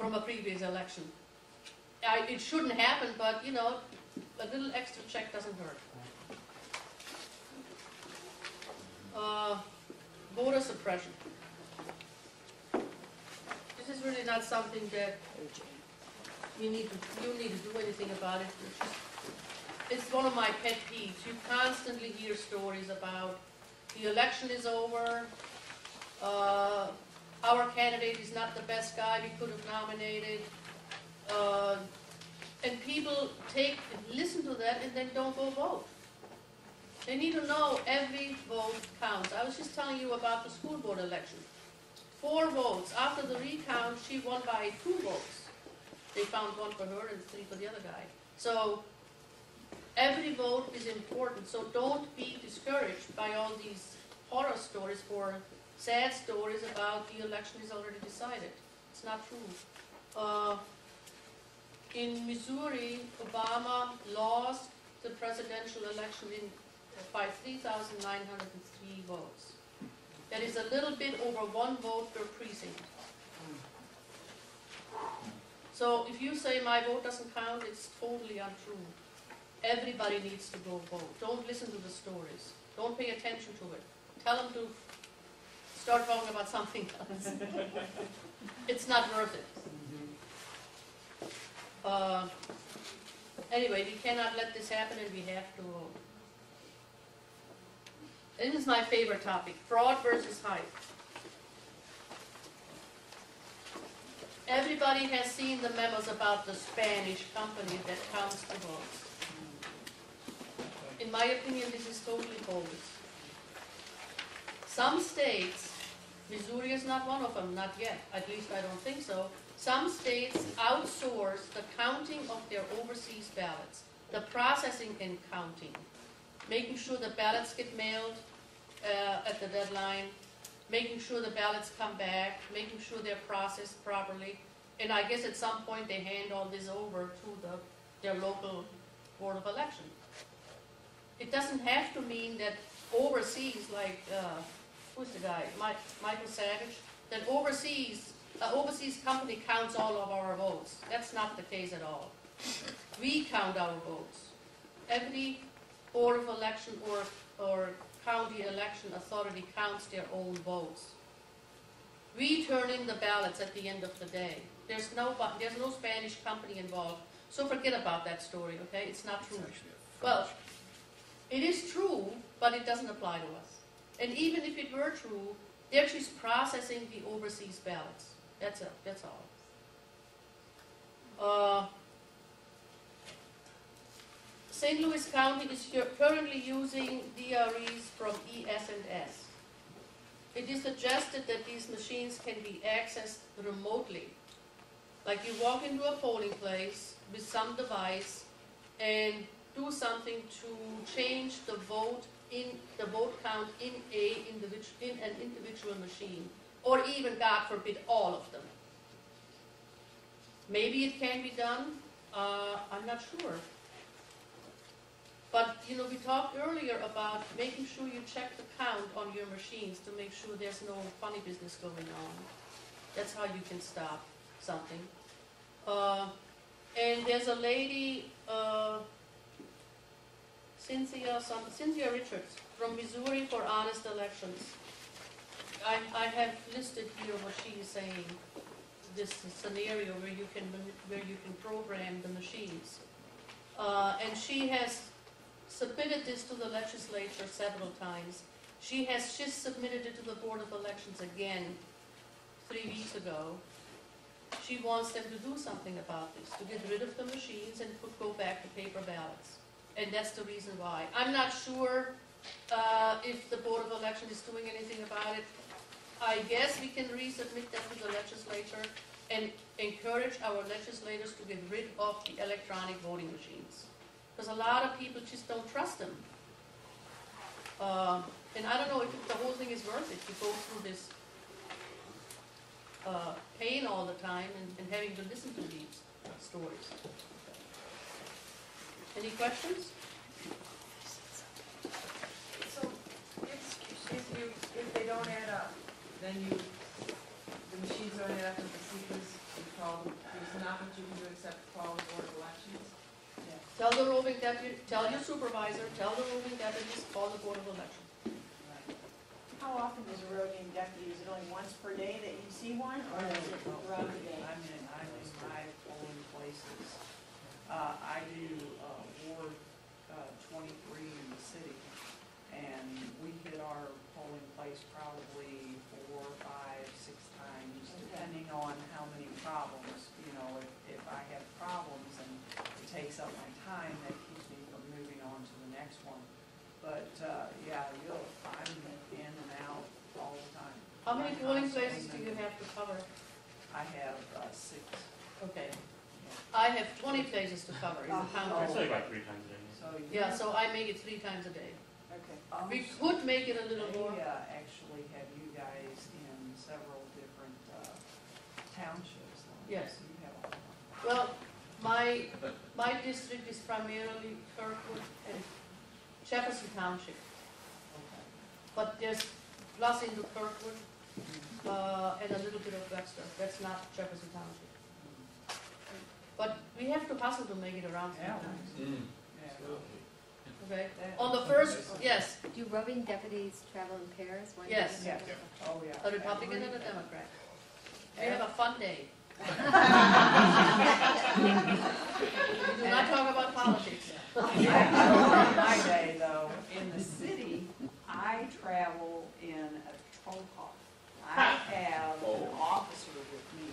from a previous election. It shouldn't happen, but you know, a little extra check doesn't hurt. Voter suppression. This is really not something that you need to do anything about it. It's one of my pet peeves. You constantly hear stories about the election is over, our candidate is not the best guy we could have nominated, and people listen to that and then don't go vote. They need to know every vote counts. I was just telling you about the school board election. 4 votes. After the recount, she won by 2 votes. They found 1 for her and 3 for the other guy. So every vote is important. So don't be discouraged by all these horror stories or sad stories about the election is already decided. It's not true. In Missouri, Obama lost the presidential election by 3,903 votes. That is a little bit over 1 vote per precinct. So if you say my vote doesn't count, it's totally untrue. Everybody needs to go vote. Don't listen to the stories. Don't pay attention to it. Tell them to start talking about something else. It's not worth it. Anyway, we cannot let this happen and we have to vote. This is my favorite topic, fraud versus hype. Everybody has seen the memos about the Spanish company that counts the votes. In my opinion, this is totally bogus. Some states, Missouri is not one of them, not yet, at least I don't think so. Some states outsource the counting of their overseas ballots, the processing and counting, making sure the ballots get mailed at the deadline, making sure the ballots come back, making sure they're processed properly, and I guess at some point they hand all this over to their local Board of Election. It doesn't have to mean that overseas, like, who's the guy, Michael Savage, that overseas company counts all of our votes. That's not the case at all. We count our votes. Every Board of Election or county election authority counts their own votes. We turn in the ballots at the end of the day. There's no Spanish company involved, so forget about that story, okay? It's not true. Well, it is true, but it doesn't apply to us. And even if it were true, they're just processing the overseas ballots. That's all. St. Louis County is currently using DREs from ES&S. It is suggested that these machines can be accessed remotely. Like you walk into a polling place with some device and do something to change the vote count in an individual machine, or even, God forbid, all of them. Maybe it can be done. I'm not sure. But, you know, we talked earlier about making sure you check the count on your machines to make sure there's no funny business going on. That's how you can stop something. And there's a lady, Cynthia Richards from Missouri for Honest Elections. I have listed here what she is saying. This scenario where you can program the machines, and she has submitted this to the legislature several times. She has just submitted it to the Board of Elections again 3 weeks ago. She wants them to do something about this, to get rid of the machines and go back to paper ballots. And that's the reason why. I'm not sure if the Board of Election is doing anything about it. I guess we can resubmit that to the legislature and encourage our legislators to get rid of the electronic voting machines. Because a lot of people just don't trust them. And I don't know if the whole thing is worth it to go through this pain all the time and having to listen to these stories. Any questions? So if they don't add up, then the machines don't add up to the sequence, you call them not what you can do except call the board of elections? Tell the roving deputy, tell your supervisor, tell the roving deputies, call the board of elections. Right. How often is a roving deputy? Is it only once per day that you see one, or is it throughout the day? I'm in my polling places. I do Ward 23 in the city, and we hit our polling place probably 4, 5, 6 times, depending on how many problems. You know, if I have problems and it takes up my time, that keeps me from moving on to the next one. But yeah, I'm in and out all the time. How many I'm polling constantly places do you moving. have to cover? I have 6. Okay. I have 20 places to cover in the I county. say about 3 times a day. So Yeah, so I make it 3 times a day. Okay. We could make it a little more. They actually have you guys in several different townships. Yes. So you have all of them. Well, my district is primarily Kirkwood and Jefferson Township, Okay. but there's plus into Kirkwood, and a little bit of Webster. That's not Jefferson Township. But we have to hustle to make it around Yeah. sometimes, Yeah. okay? That- On the first, yes, Do roving deputies travel in pairs? One Yes. Yes. Oh, yeah. a Republican and a Democrat. We have a fun day. We do not talk about politics. On my day, though, in the city, I travel in a patrol car. I have an officer with me.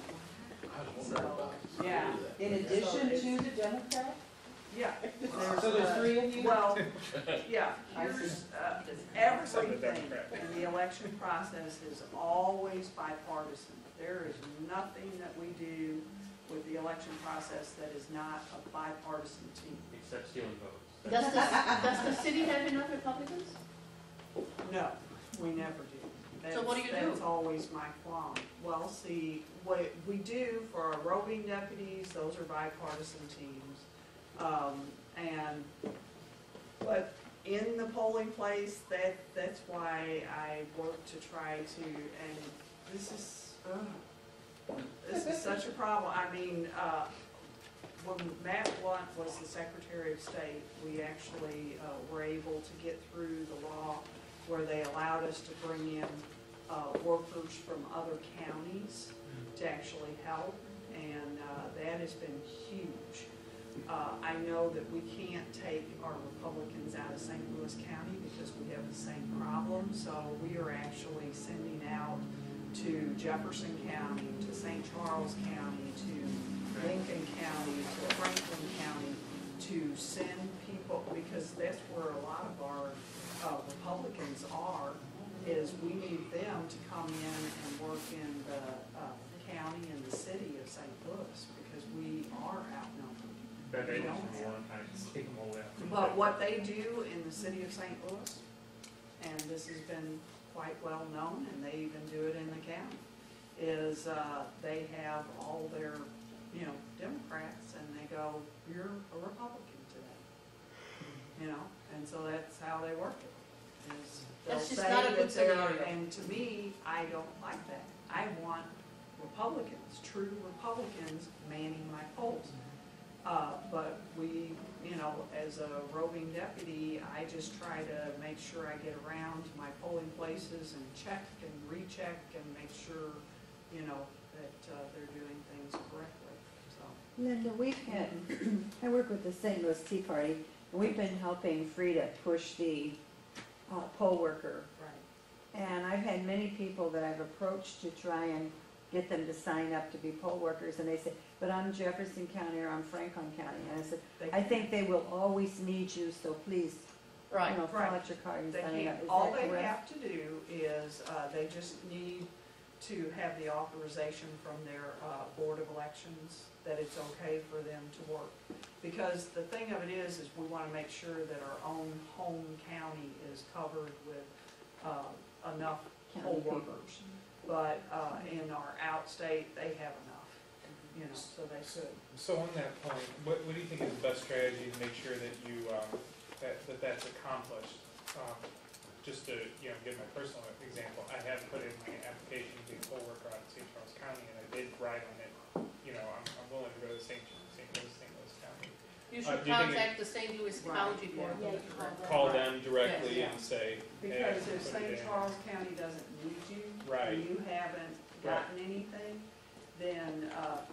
So, yeah. In addition to the Democrat? Yeah. So there's 3 of you? Well, yeah, I here's, see. everything in the election process is always bipartisan. There is nothing that we do with the election process that is not a bipartisan team. Except stealing votes. Does the city have enough Republicans? No, we never do. So what do you That's do? always my qualm. Well, see, what we do for our roving deputies, those are bipartisan teams. But in the polling place, that's why I work to try to, and this is such a problem. I mean, when Matt Blunt was the Secretary of State, we actually were able to get through the law where they allowed us to bring in workers from other counties to actually help, and that has been huge. I know that we can't take our Republicans out of St. Louis County because we have the same problem, so we are actually sending out to Jefferson County, to St. Charles County, to Lincoln County, to Franklin County, to send people, because that's where a lot of our Republicans are, is we need them to come in and work in the county and the city of St. Louis, because we are outnumbered. That We they don't just have. want to take them all out. But what they do in the city of St. Louis, and this has been quite well known, and they even do it in the county, is they have all their, Democrats, and they go, "You're a Republican today," and so that's how they work it. Is they'll That's just say not a good that they're- scenario. And to me, I don't like that. I want Republicans, true Republicans, manning my polls. But we, as a roving deputy, I just try to make sure I get around to my polling places and check and recheck and make sure, that they're doing things correctly, so. Linda, we've had, I work with the St. Louis Tea Party, and we've been helping Frida push the poll worker. Right. And I've had many people that I've approached to try and get them to sign up to be poll workers, and they say, but I'm Jefferson County or I'm Franklin County. And I said, I think they will always need you, so please, Right. fill Right. out your card and They sign can't, up. Is all that they correct? have to do is, they just need to have the authorization from their Board of Elections that it's okay for them to work. Because the thing of it is we want to make sure that our own home county is covered with enough County poll people. workers. But in our outstate, they have enough, so they could. So on that point, what do you think is the best strategy to make sure that you, that's accomplished? Just to, give my personal example, I have put in my application to be a poll worker out in St. Charles County, and I did write on it, I'm willing to go You do should you think contact the St. Louis Right, County Board yeah. of Yeah, you call Elections. call them directly Yeah. and say, hey, Because if put it St. in. Charles County doesn't need you, Right. and you haven't gotten anything, then,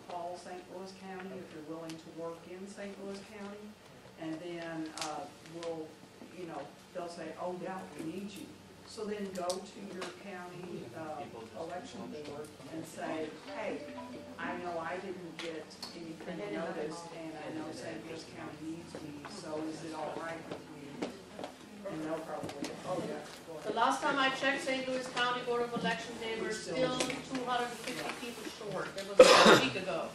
call St. Louis County if you're willing to work in St. Louis County. And then, we'll, they'll say, oh, yeah, we need you. So then go to your county, election board and say, hey, I know I didn't get anything noticed, and I know St. Louis County needs me, so is it all right with you? And they'll probably, oh, yeah, go The ahead. last time I checked St. Louis County Board of Elections, they were still 250 people short. That was a week ago.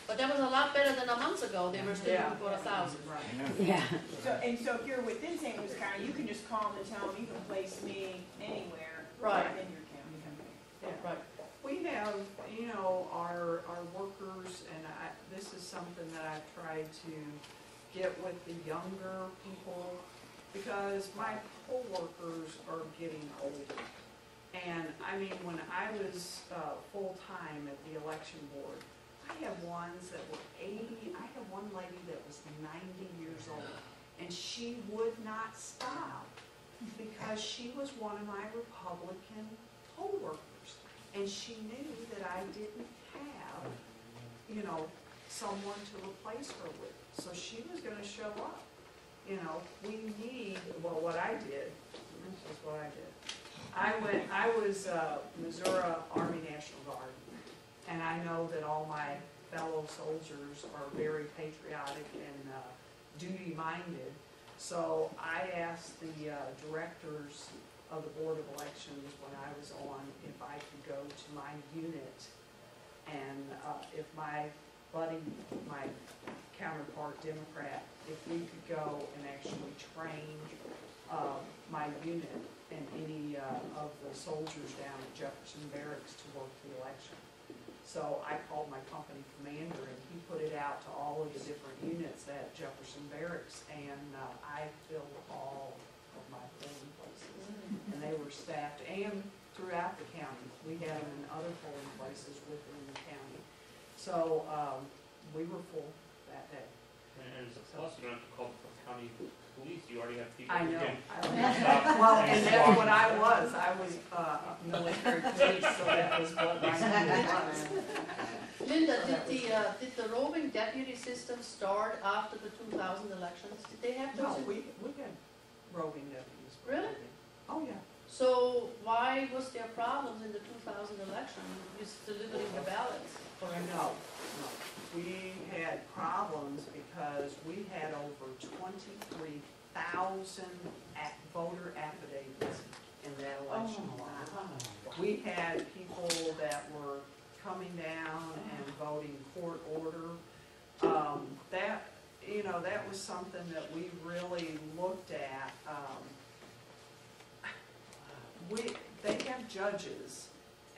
But that was a lot better than a month ago. They were still Yeah. looking for 1,000. Right. Yeah. So if you're within St. Louis County, you can just call them and tell them you can place me anywhere Right. in your county. Yeah. Right. We have, our workers, and this is something that I've tried to get with the younger people, because my poll workers are getting older. And, when I was, full-time at the election board, I have ones that were 80, I had one lady that was 90 years old, and she would not stop because she was one of my Republican poll workers. And she knew that I didn't have, someone to replace her with. So she was gonna show up. We need, what I did, this is what I did. I was Missouri Army National Guard. And I know that all my fellow soldiers are very patriotic and duty-minded. So I asked the directors of the Board of Elections when I was on if I could go to my unit and if my buddy, my counterpart Democrat, if we could go and actually train my unit and any of the soldiers down at Jefferson Barracks to work the election. So I called my company commander and he put it out to all of the different units at Jefferson Barracks, and I filled all of my polling places. And they were staffed, and throughout the county. We had them in other polling places within the county. So, we were full that day. And plus, you don't have to call the county police, you already have people. I who know. can- Well, and that's what I was. I was, military police, so that was what my unit was. Linda, did the roving deputy system start after the 2000 elections? Did they have No, those? we had roving deputies. Really? Oh, yeah. So why was there problems in the 2000 election with delivering the ballots? No. We had problems because we had over 23,000 voter affidavits in that election alone. We had people that were coming down and voting court order. That was something that we really looked at. They have judges,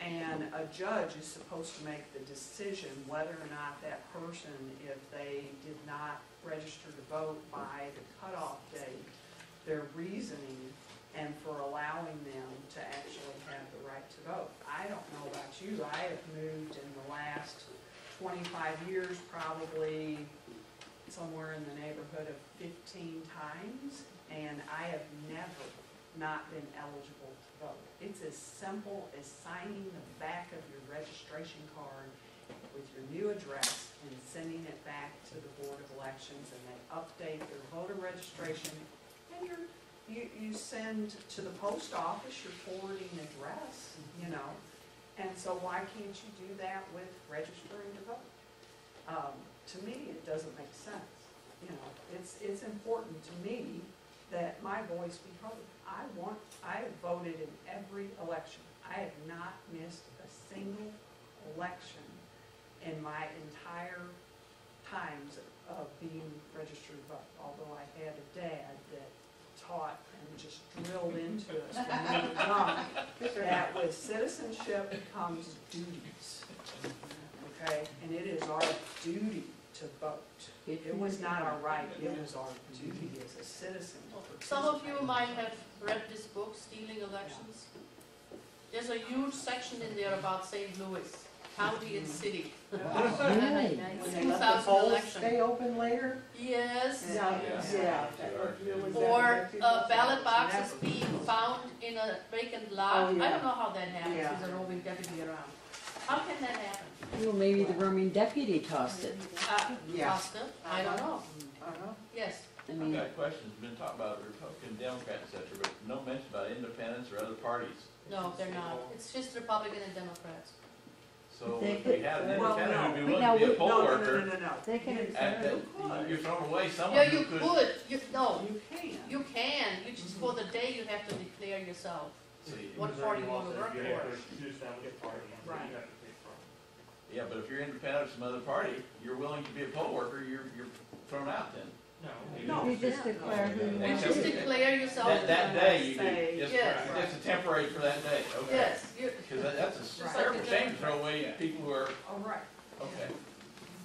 and a judge is supposed to make the decision whether or not that person, if they did not register to vote by the cutoff date, their reasoning and for allowing them to actually have the right to vote. I don't know about you, I have moved in the last 25 years probably somewhere in the neighborhood of 15 times, and I have never not been eligible to vote. It's as simple as signing the back of your registration card with your new address and sending it back to the Board of Elections, and they update your voter registration, and you send to the post office your forwarding address, And so why can't you do that with registering to vote? To me, it doesn't make sense. It's important to me that my voice be heard. I have voted in every election. I have not missed a single election in my entire times of being registered to vote, although I had a dad that taught and just drilled into us when we were young that with citizenship comes duties, okay? And it is our duty to vote. It was not our right, it was our duty as a citizen. to Some of you participate. might have read this book, Stealing Elections. There's a huge section in there about St. Louis. county and city. Really? When they let the 2000 polls election. stay open later? Yes. Yeah. Or ballot boxes being found in a vacant lot. Oh, yeah. I don't know how that happens Yeah. with a roving deputy around. How can that happen? Well, maybe the roaming deputy tossed it. Yeah. Costa? I don't know. Uh-huh. Yes. I I've mean, got questions, been talking about Republican, Democrat, et cetera, but no mention about independents or other parties. No, they're not. It's just Republican and Democrats. So They if we could- had an Well, independent who'd be no. willing to be a poll No, worker, no. They can, you're throwing away someone Yeah, who you could. could. No, You can. you can. You just, for the day, you have to declare yourself. See, What party you want to work You for. have to choose family party, and Right. you have to pick from. yeah, but if you're independent of some other party, you're willing to be a poll worker, you're thrown out then. No. you just declare who you They want Just to. declare yourself. That day you Say- do, just, Yes. just a temporary for that day, okay? Yes, you, Because that's a Right. terrible shame to throw away people who are, All right. okay.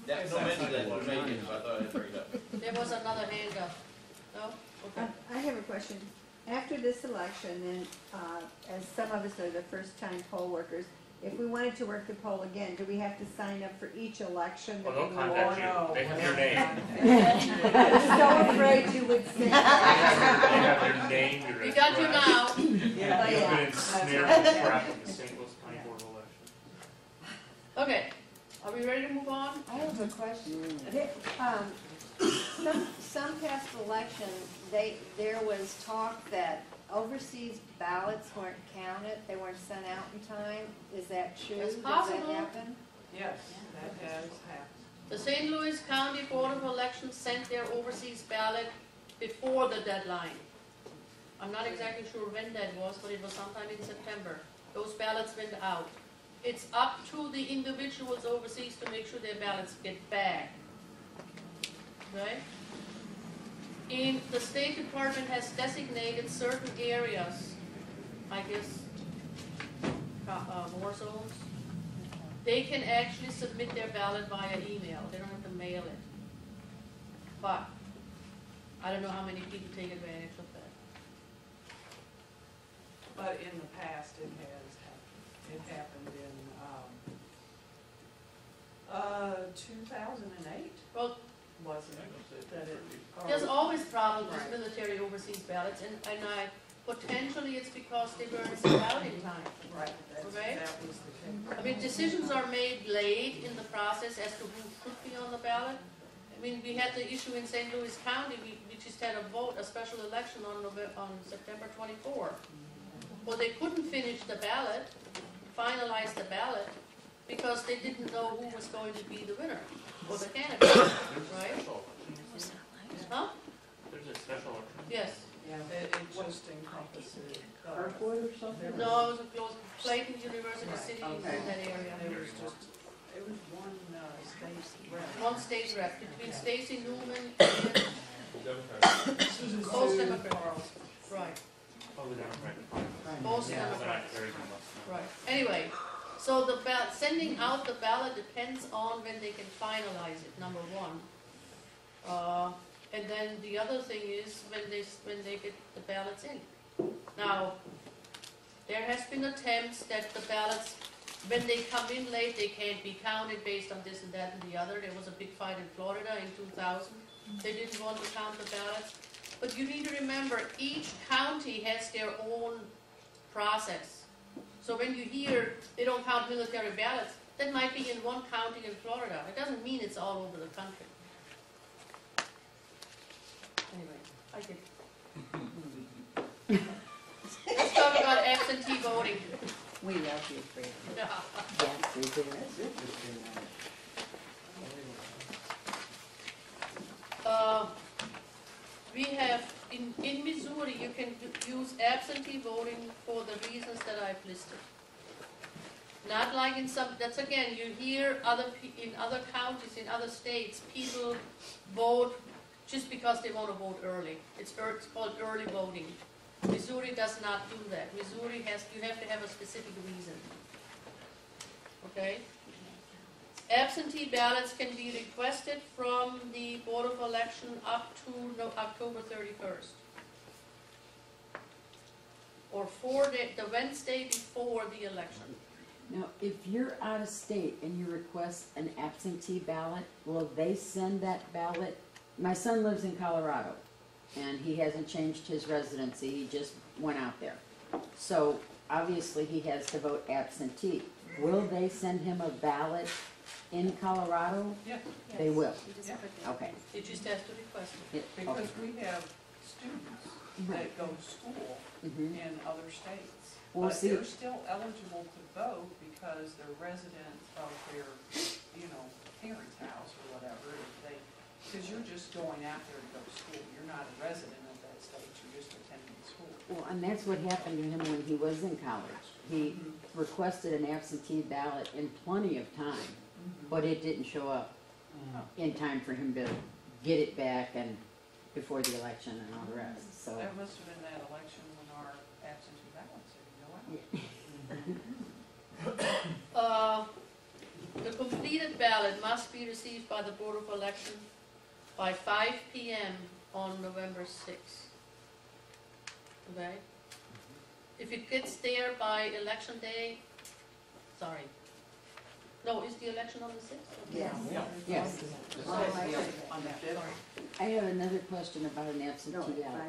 That, no mention of that in the meeting, so I thought I'd bring it up. there was another hand up. No? Okay. I have a question. After this election, and as some of us are the first-time poll workers, if we wanted to work the poll again, do we have to sign up for each election Well, that they'll we contact want? you, they have your name. I was so afraid you would say They that. have your name, your We got you address. now. You've Yeah. been ensnared in the trap of the St. Louis County Board of Elections. Okay, are we ready to move on? I have a question. Some past election, there was talk that overseas ballots weren't counted, they weren't sent out in time. Is that true? It's Does possible. that happen? Yes, that has happened. The St. Louis County Board of Elections sent their overseas ballot before the deadline. I'm not exactly sure when that was, but it was sometime in September. Those ballots went out. It's up to the individuals overseas to make sure their ballots get back. Right? And the State Department has designated certain areas, I guess, war zones. They can actually submit their ballot via email. They don't have to mail it. But I don't know how many people take advantage of that. But in the past, it has happened. It happened in, 2008, Well, wasn't it? That it. there's always problems with military overseas ballots, and potentially it's because they weren't sent out in time. Right, Okay. that was the case. I mean, decisions are made late in the process as to who should be on the ballot. I mean, we had the issue in St. Louis County, we just had a vote, a special election on September 24. Well, they couldn't finish the ballot, finalize the ballot, because they didn't know who was going to be the winner, or the candidate, right? Huh? There's a special election. Yes. Yeah, it just encompasses. Kirkwood or something? No, it was a close, Clayton University City in Okay. that area. It was one state rep. One state rep, between Stacy Newman and both Democrats. Right, Oh, the Democrat. both Yeah. But I Democrats. carried them up. Right, anyway, so the sending out the ballot depends on when they can finalize it, number one. And then the other thing is when they get the ballots in. Now, there has been attempts that the ballots, when they come in late, they can't be counted based on this and that and the other. There was a big fight in Florida in 2000. They didn't want to count the ballots. But you need to remember, each county has their own process. So when you hear they don't count military ballots, that might be in one county in Florida. It doesn't mean it's all over the country. Anyway, I get. Let's talk about absentee voting. we love you, Fred. Yeah. Yes, we do. That's interesting. We have, in Missouri, you can use absentee voting for the reasons that I've listed. Not like in some, that's again, you hear in other counties, in other states, people vote just because they want to vote early. It's called early voting. Missouri does not do that. Missouri you have to have a specific reason. Okay? Absentee ballots can be requested from the Board of Election up to October 31st. Or the Wednesday before the election. Now, if you're out of state and you request an absentee ballot, will they send that ballot? My son lives in Colorado, and he hasn't changed his residency, he just went out there. So, obviously, he has to vote absentee. Will they send him a ballot in Colorado? Yeah, They will, You just Yeah. put that- okay. It just has to request it. It- because okay. we have students that go to school Mhm. in other states. Well, But see- they're still eligible to vote because they're residents of their, parents' house or whatever. If they, because you're just going out there to go to school. You're not a resident of that state, you're just attending school. Well, and that's what happened to him when he was in college. He requested an absentee ballot in plenty of time, but it didn't show up in time for him to get it back and before the election and all the rest, so. That must have been that election when our absentee ballots didn't go out. The completed ballot must be received by the Board of Election by 5 PM on November 6th. Okay? If it gets there by election day, sorry. No, is the election on the 6th? Yes. Yes. On the fifth? I have another question about an absentee No, ballot. 5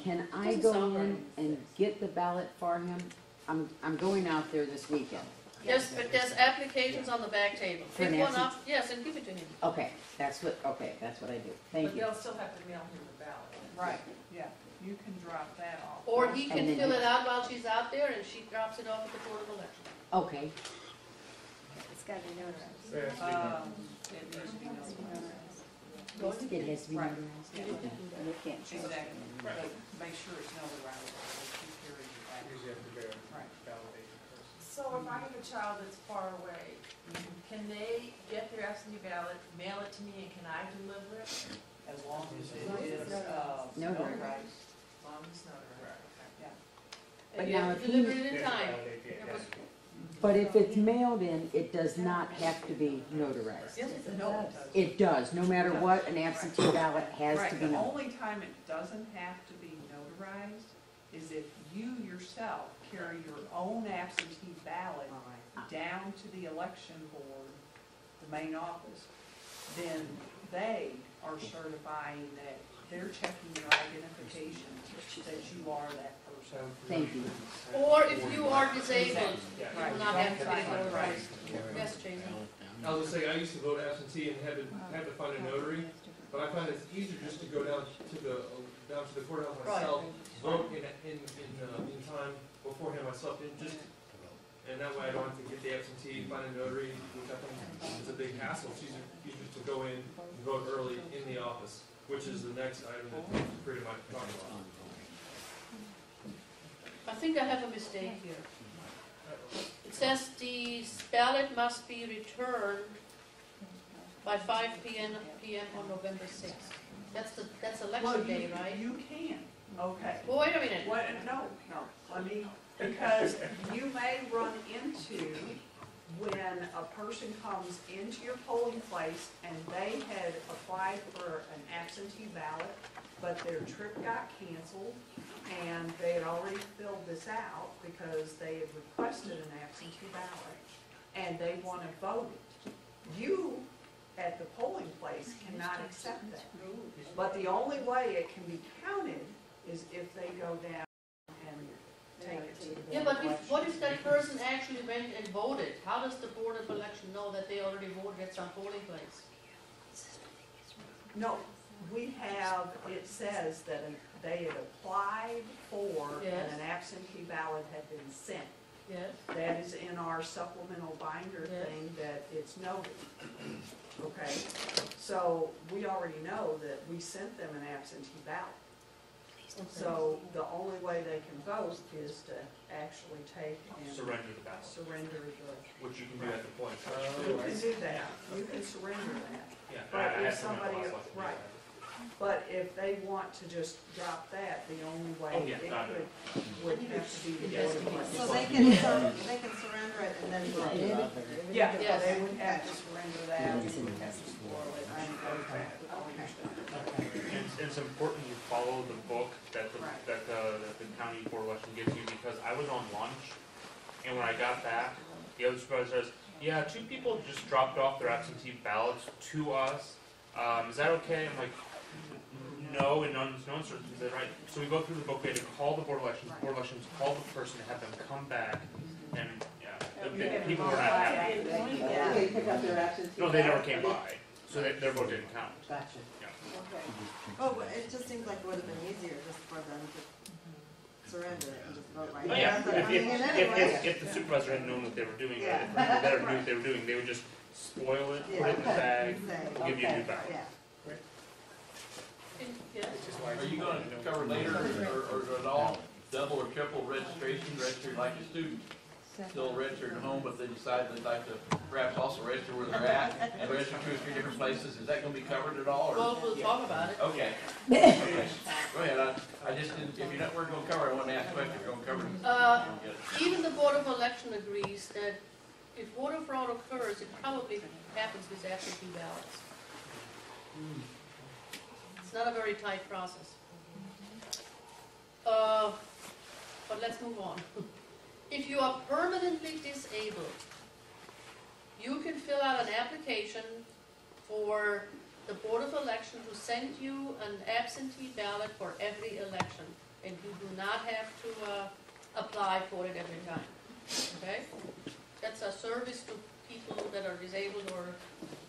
p.m. Can I Doesn't go sound in right. and get the ballot for him? I'm going out there this weekend. There's applications on the back table. For Pick an one up, yes, and give it to him. Okay, that's what I do. Thank you. still have to mail him the ballot. Right, yeah, you can drop that off. Or he can And then fill you- it out while she's out there and she drops it off at the Board of Election. Okay, It's gotta be notarized. So it has to be done. It needs to be notarized. it has to be Right. notarized. Yeah. Okay. And you can't change it. Exactly, but make sure it's notarized, or keep carrying it back. Usually have to go Right. validate it first. So if I have a child that's far away, can they get their absentee ballot, mail it to me, and can I deliver it? As long as it is, Notarized. notarized. As long as it's notarized, okay. Yeah. But And you now have if to he- deliver it in Yeah, time. validate the It was- identity. But if it's mailed in, it does not have to be notarized. Yes, it No, does. it doesn't. It does, no matter what, an absentee ballot has Right, to be the notarized. only time it doesn't have to be notarized is if you yourself carry your own absentee ballot down to the election board, the main office, then they are certifying that they're checking your identification, that you are that person. Thank you. Or if you are disabled, Yeah. you will not have to be notarized. Yes, Jason? I was gonna say, I used to vote absentee and had to find a notary, but I find it's easier just to go down to the courthouse myself, vote in time beforehand myself, and that way I don't have to get the absentee, find a notary, which I think is a big hassle. It's easier to go in and vote early in the office, which is the next item that Frida might talk about. I think I have a mistake here. It says the ballot must be returned by 5 PM on November 6th. That's Well, election day, right? You can, okay. Well, wait a minute. What, no, let me, because you may run into when a person comes into your polling place and they had applied for an absentee ballot, but their trip got canceled and they had already filled this out because they had requested an absentee ballot and they want to vote it. You, at the polling place, cannot accept that. But the only way it can be counted is if they go down and take it to the board. Yeah, but what if that person actually went and voted? How does the Board of Election know that they already voted at some polling place? No, we have, it says that they had applied for Yes. and an absentee ballot had been sent. Yes? That is in our supplemental binder Yes. thing that it's noted. Okay, so we already know that we sent them an absentee ballot. Okay. So the only way they can vote is to actually take and Surrender the ballot, surrender the, which you can do at the point. you can do that, you can surrender that. Yeah, But I if had some in the somebody- last election, right. yeah. But if they want to just drop that, the only way Oh, yeah, it got it. would have to be the Yes, board of it elections. So they can surrender it and then vote. Yeah, Yes. they would have to surrender that, and would have to spoil it, I understand. And it's important you follow the book that Right. that the county board of election gives you, because I was on lunch, and when I got back, the other supervisor says, yeah, 2 people just dropped off their absentee ballots to us. Is that okay? I'm like, no, and no uncertainty, is that right? So we go through the book, we had to call the board of elections call the person, have them come back, and, the people were not happy. They pick up their absentee. No, they never came by, so their vote didn't count. Gotcha. Okay. Oh, but it just seems like it would have been easier just for them to surrender it and just vote right. Oh, yeah, Rather than coming in anyway. if the supervisor had known what they were doing, or Yeah. if the better knew what they were doing, they would just spoil it, put it in the bag, Say, give you a new okay, ballot. yeah. Yes. Are you gonna cover later, or is it all double or triple registration, registered like a student? Still registered at home, but they decide they'd like to perhaps also register where they're at, and register 2 or 3 different places, is that gonna be covered at all, or? Well, we'll talk about it. Okay. Okay. Go ahead, I just didn't, if you're not, we're gonna cover it, I want to ask a question, if you're gonna cover it. Even the Board of Election agrees that if voter fraud occurs, it probably happens with absentee ballots. It's not a very tight process. But let's move on. If you are permanently disabled, you can fill out an application for the Board of Election to send you an absentee ballot for every election, and you do not have to apply for it every time, okay? That's a service to people that are disabled or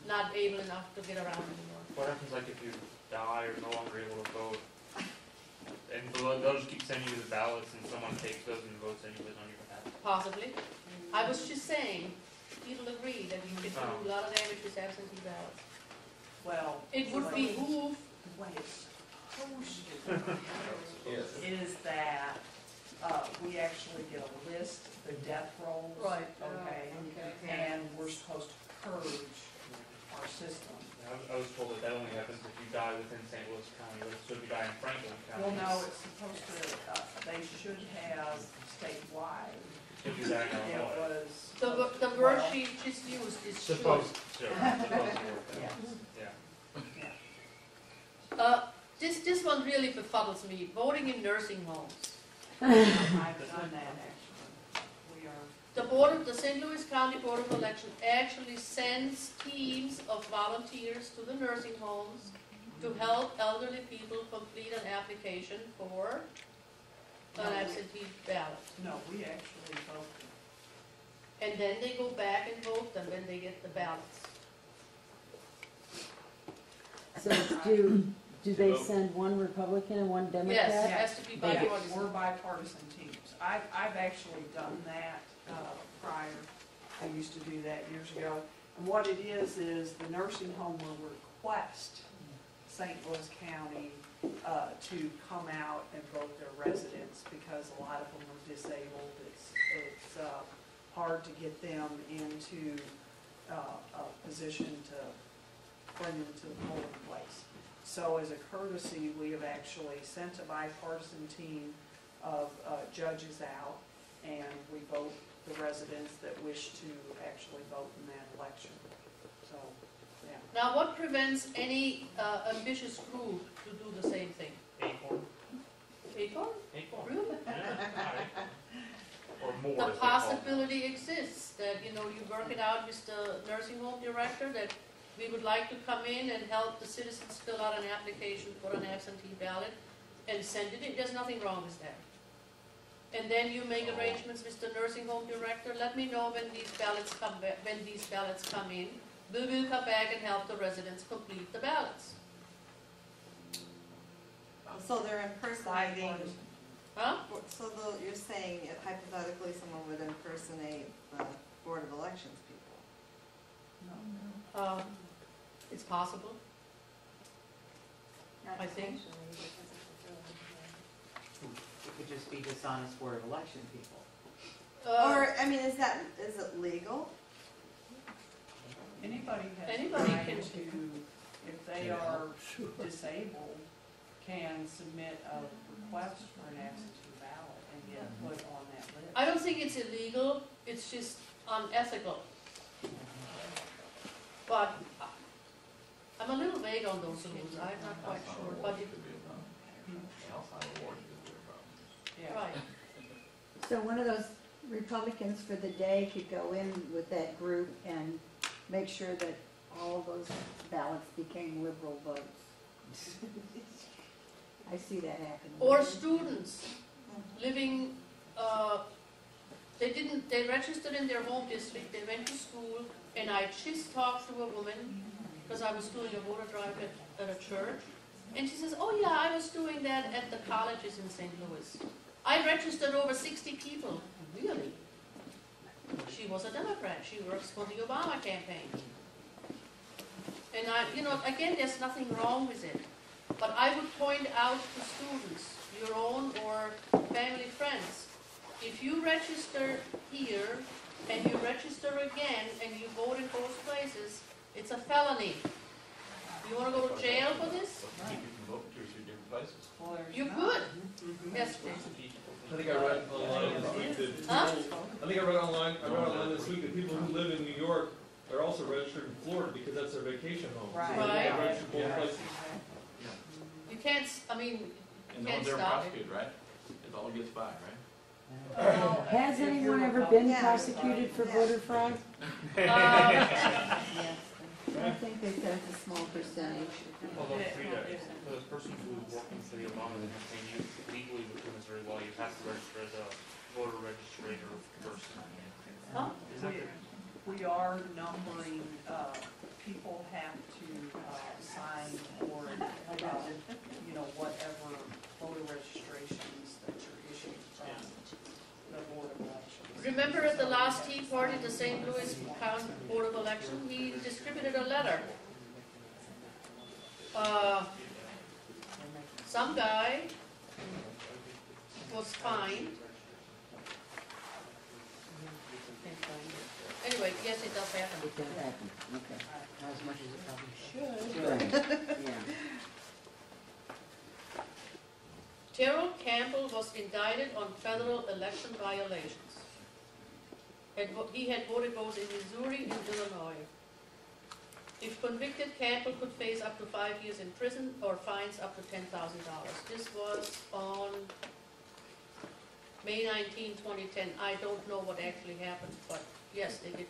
not able enough to get around anymore. What happens like if you die or no longer able to vote? And they'll just keep sending you the ballots and someone takes those and votes anyways on your behalf? Possibly. I was just saying, people agree that you could do a lot of damage with absentee ballots. Well. It would behoove, The way it's supposed to be is that, we actually get a list, the death rolls. Right. Okay, and we're supposed to purge our system. I was told that only happens if you die within St. Louis County, so if you die in Franklin County. Well, no, it's supposed to, they should have statewide. If you die in It Illinois. was. the word she just used is should. Supposed to work that. Yeah. Yeah. This one really befuddles me, voting in nursing homes. I've done that actually. We are. The St. Louis County Board of Election actually sends teams of volunteers to the nursing homes to help elderly people complete an application for an absentee ballot. No, we actually vote. And then they go back and vote them when they get the ballots. So do they send one Republican and one Democrat? Yes, it has to be bipartisan. We're bipartisan teams. I've actually done that prior. I used to do that years ago. And what it is the nursing home will request St. Louis County to come out and vote their residents because a lot of them are disabled. It's hard to get them into a position to bring them to the polling place. So as a courtesy, we have actually sent a bipartisan team of judges out, and we vote the residents that wish to actually vote in that election. So, yeah. Now, what prevents any ambitious group to do the same thing? Acorn. Acorn? Acorn. Really? Or more. The as they call it. possibility exists that, you work it out with the nursing home director, that we would like to come in and help the citizens fill out an application for an absentee ballot and send it in. There's nothing wrong with that. And then you make arrangements with the nursing home director. Let me know when these ballots come back, when these ballots come in. We will come back and help the residents complete the ballots. So they're impersonating, Huh? so you're saying if hypothetically someone would impersonate the Board of Elections people? It's possible. I think. It could just be dishonest Board of Election people. Or, is it legal? Anybody has Anybody the right can- to, if they are disabled, can submit a request for an absentee ballot and get put on that list. I don't think it's illegal, it's just unethical. But I'm a little vague on those rules, I'm not quite sure, but it, Yeah. right. So one of those Republicans for the day could go in with that group and make sure that all those ballots became liberal votes. I see that happening. Or students living, they registered in their home district, they went to school, and I just talked to a woman, because I was doing a voter drive at a church, and she says, oh yeah, I was doing that at the colleges in St. Louis. I registered over 60 people. Really? She was a Democrat. She works for the Obama campaign. And again, there's nothing wrong with it. But I would point out to students, your own or family friends, if you register here and you register again and you vote in both places, it's a felony. You want to go to jail for this? You can vote in 2 or 3 different places. You could. Yes, please. I think I read online this week that I read online this week that people who live in New York are also registered in Florida because that's their vacation home. Right. So they have registered both places. You can't, And you no can't one's ever stop it. prosecuted, right? It all gets by, right? Has anyone ever been prosecuted for voter fraud? I think they said it's a small percentage. Although the person who was working for the Obama campaign, you legally within Missouri law, you have to register as a voter registrator person. Huh? Is that the- We are numbering, people have to sign for, whatever voter registrations that you're issued from the Board of Elections. Remember at the last Tea Party, the St. Louis County Board of Election, we distributed a letter. Some guy was fined. Anyway, yes, it does happen. It does happen, okay. Not as much as it probably should. Right, yeah. Terrell Campbell was indicted on federal election violations. He had voted both in Missouri and Illinois. If convicted, Campbell could face up to 5 years in prison or fines up to $10,000. This was on May 19, 2010. I don't know what actually happened, but yes, they did.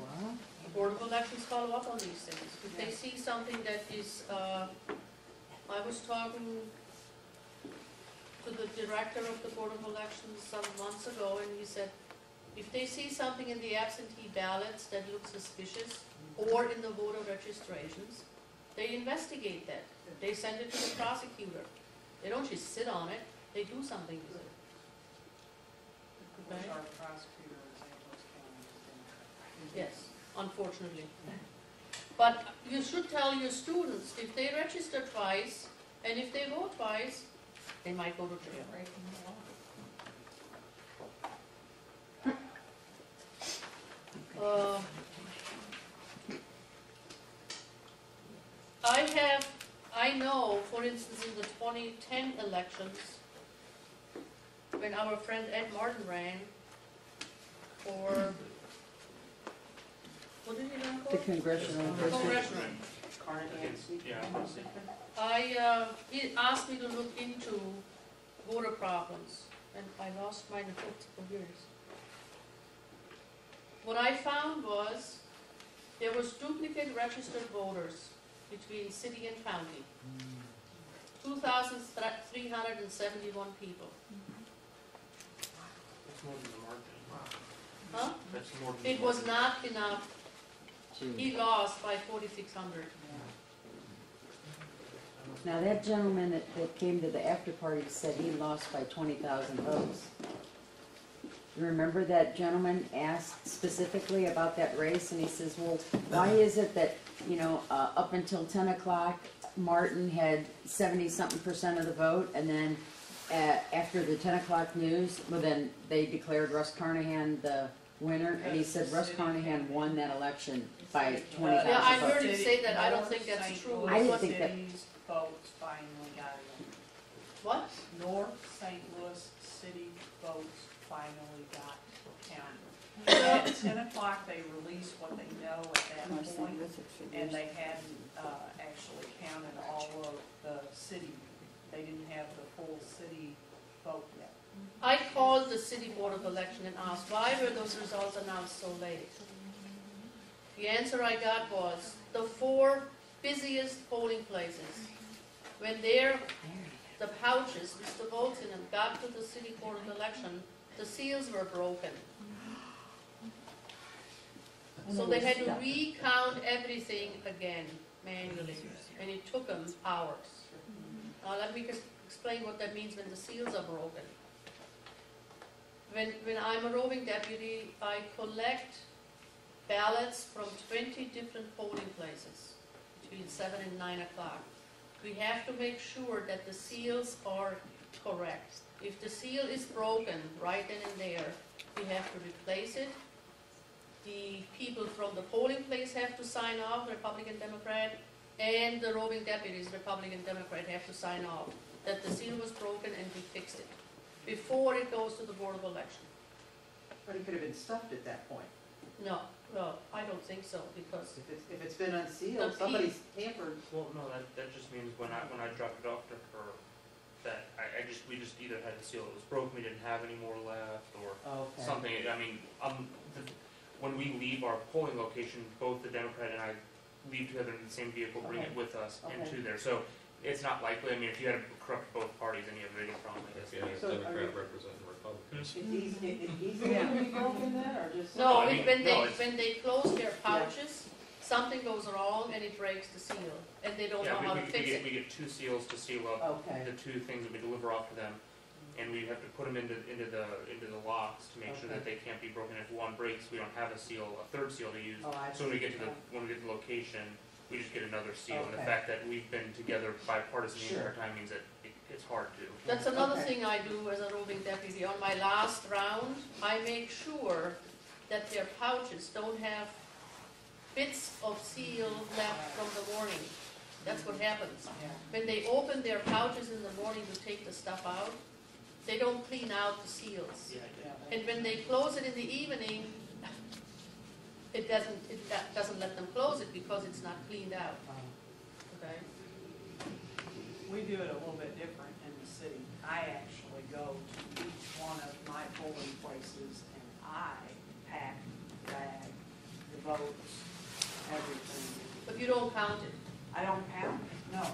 Wow. The Board of Elections follow up on these things. If they see something that is, I was talking to the director of the Board of Elections some months ago, and he said, if they see something in the absentee ballots that looks suspicious, or in the voter registrations, they investigate that. They send it to the prosecutor. They don't just sit on it, they do something with it. Which our prosecutor in St. Louis County has been. Yes, unfortunately. But you should tell your students, if they register twice, and if they vote twice, they might go to jail. I know, for instance, in the 2010 elections, when our friend Ed Martin ran for, what did he run for? The congressional district. Congressional. Yeah. He asked me to look into voter problems, and I lost mine in 4 years. What I found was there was duplicate registered voters between city and county. 2,371 people. That's more than the margin. Huh? That's more than. It was not enough. He lost by 4,600. Now, that gentleman that came to the after party said he lost by 20,000 votes. You remember that gentleman asked specifically about that race, and he says, well, why is it that, up until 10 o'clock, Martin had 70-something% of the vote, and then after the 10 o'clock news, well, then they declared Russ Carnahan the winner, and he said Russ Carnahan won that election by 20,000 Yeah, I votes. heard him say that. I don't think that's true. I didn't think that. City's votes finally got in. What? North St. Louis city votes finally got counted. At 10 o'clock, they released what they know at that point, and they hadn't actually counted all of the city. They didn't have the full city vote yet. I called the City Board of Election and asked, why were those results announced so late? The answer I got was, the 4 busiest polling places, when the pouches with the votes in them got to the City Board of Election, the seals were broken. So they had to recount everything again manually, and it took them hours. Now let me just explain what that means when the seals are broken. When I'm a roving deputy, I collect ballots from 20 different polling places between 7 and 9 o'clock. We have to make sure that the seals are correct. If the seal is broken right then and there, we have to replace it. The people from the polling place have to sign off, Republican, Democrat, and the roving deputies, Republican, Democrat, have to sign off that the seal was broken and we fixed it before it goes to the Board of Election. But it could have been stuffed at that point. No, well, I don't think so, because If it's been The unsealed, P- somebody's tampered. Well, no, that just means when I dropped it off to her, that we just either had the seal that was broken, we didn't have any more left, or Okay. something. I mean, when we leave our polling location, both the Democrat and I leave together in the same vehicle, bring it Okay. with us Okay. into there. So it's not likely. I mean, if you had to corrupt both parties, then you have a bigger problem, I guess. Yeah, So are Democrat you- representing Republicans. It's easily to be broken then, or just? no, I mean, when they close their pouches, something goes wrong and it breaks the seal, and they don't know how to fix it. We get 2 seals to seal up Okay. the 2 things that we deliver off to them, and we have to put them into the locks to make sure that they can't be broken. If one breaks, we don't have a 3rd seal to use. Oh, I So when we see. get to the location, we just get another seal. And the Okay. fact that we've been together bipartisan the Sure. entire time means that it's hard to. That's another Okay. thing I do as a roving deputy. On my last round, I make sure that their pouches don't have bits of seal left from the morning. That's what happens. When they open their pouches in the morning to take the stuff out, they don't clean out the seals. And when they close it in the evening, it doesn't let them close it because it's not cleaned out, okay? We do it a little bit different in the city. I actually go to each one of my polling places and I pack, bag, the votes, everything. But you don't count it. I don't count it, no,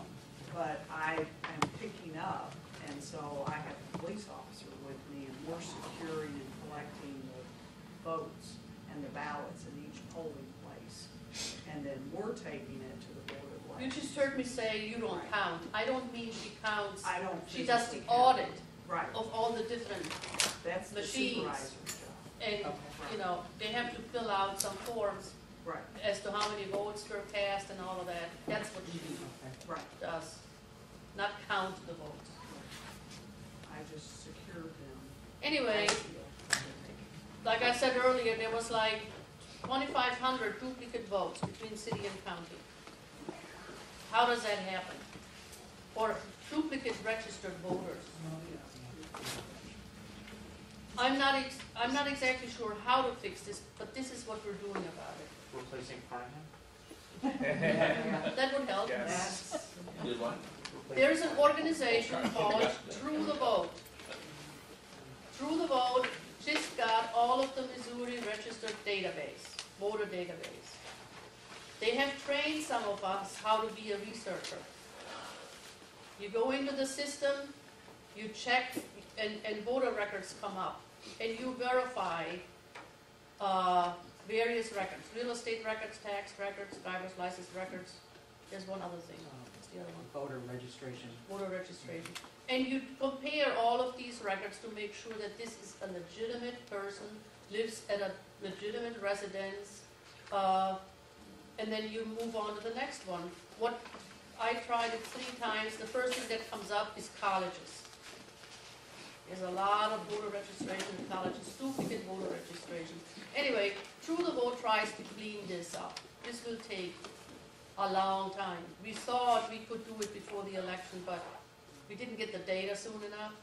but I am picking up, and so I have a police officer with me, and we're securing and collecting the votes and the ballots in each polling place. And then we're taking it to the Board of You Elections. just heard me say you don't count. I don't mean she counts. I don't She does the physically count. audit Right, of all the different, that's the machines. supervisor's job. and, you know, they have to fill out some forms Right, as to how many votes were cast and all of that. That's what she right. does, not count the votes. I just secured them. Anyway, like I said earlier, there was like 2,500 duplicate votes between city and county. How does that happen? Or duplicate registered voters? I'm not exactly sure how to fix this, but this is what we're doing about it. Replacing Carnahan? That would help. Yes. Did what? There's an organization called True the Vote. True the Vote just got all of the Missouri registered database, voter database. They have trained some of us how to be a researcher. You go into the system, you check, and voter records come up, and you verify various records, real estate records, tax records, driver's license records. There's one other thing. What's the other one? Voter registration. Voter registration. And you compare all of these records to make sure that this is a legitimate person, lives at a legitimate residence, and then you move on to the next one. I tried it 3 times. The first thing that comes up is colleges. There's a lot of voter registration in colleges, duplicate voter registration. Anyway, True the Vote tries to clean this up. This will take a long time. We thought we could do it before the election, but we didn't get the data soon enough.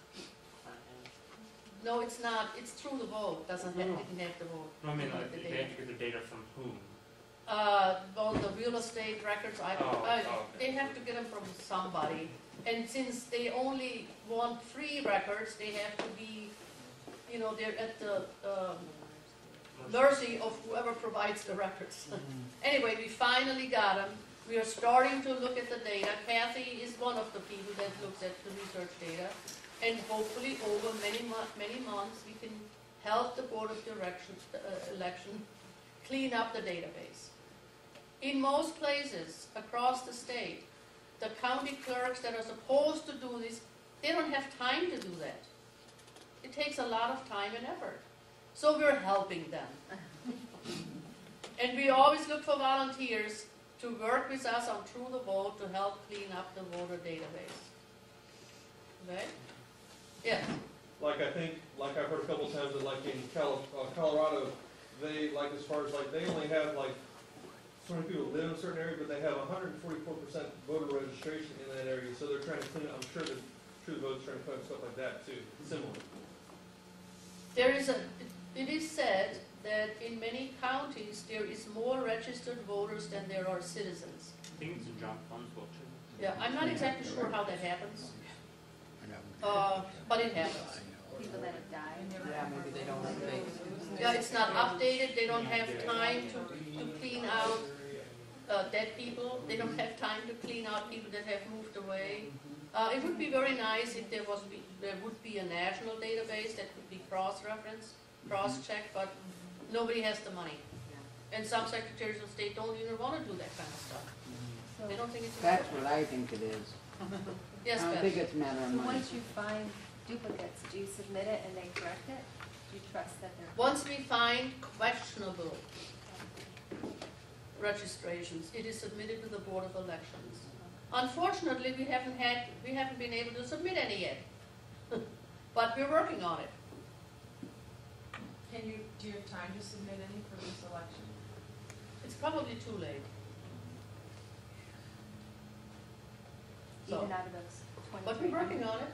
No, it's not. It's True the Vote. Didn't have the vote. No, I mean, Didn't have the they data. have to get the data from whom? well, the real estate records, they have to get them from somebody. And since they only want free records, they have to be, you know, they're at the mercy of whoever provides the records. Anyway, we finally got them. We are starting to look at the data. Kathy is one of the people that looks at the research data. And hopefully over many months, we can help the Board of Directions, election clean up the database. In most places across the state, the county clerks that are supposed to do this, they don't have time to do that. It takes a lot of time and effort. So we're helping them. And we always look for volunteers to work with us on True the Vote to help clean up the voter database. Okay? Yes? Like I think, like I've heard a couple times that like in Colorado, they, like as far as like, they only have like, so many people live in a certain area, but they have 144% voter registration in that area, so they're trying to clean up, I'm sure that True the Vote's trying to clean up stuff like that too, similar. There is it is said that in many counties, there is more registered voters than there are citizens. I think it's in John Plumsville too. Yeah, I'm not exactly sure how that happens, but it happens. People that have died. Yeah, maybe they don't update. Yeah, it's not updated, they don't have time to clean out dead people, they don't have time to clean out people that have moved away. It would be very nice if there would be a national database that could be cross-referenced, cross-checked, but nobody has the money. And some secretaries of state don't even want to do that kind of stuff. They don't think it's That's important. what I think it is. Yes, I don't Beth? think it's a matter of So money. once you find duplicates, do you submit it and they correct it? Do you trust that they're? Once we find questionable registrations, it is submitted to the Board of Elections. Unfortunately, we haven't been able to submit any yet, but we're working on it. Do you have time to submit any for this election? It's probably too late. So, Even out of those 23? but we're working on it.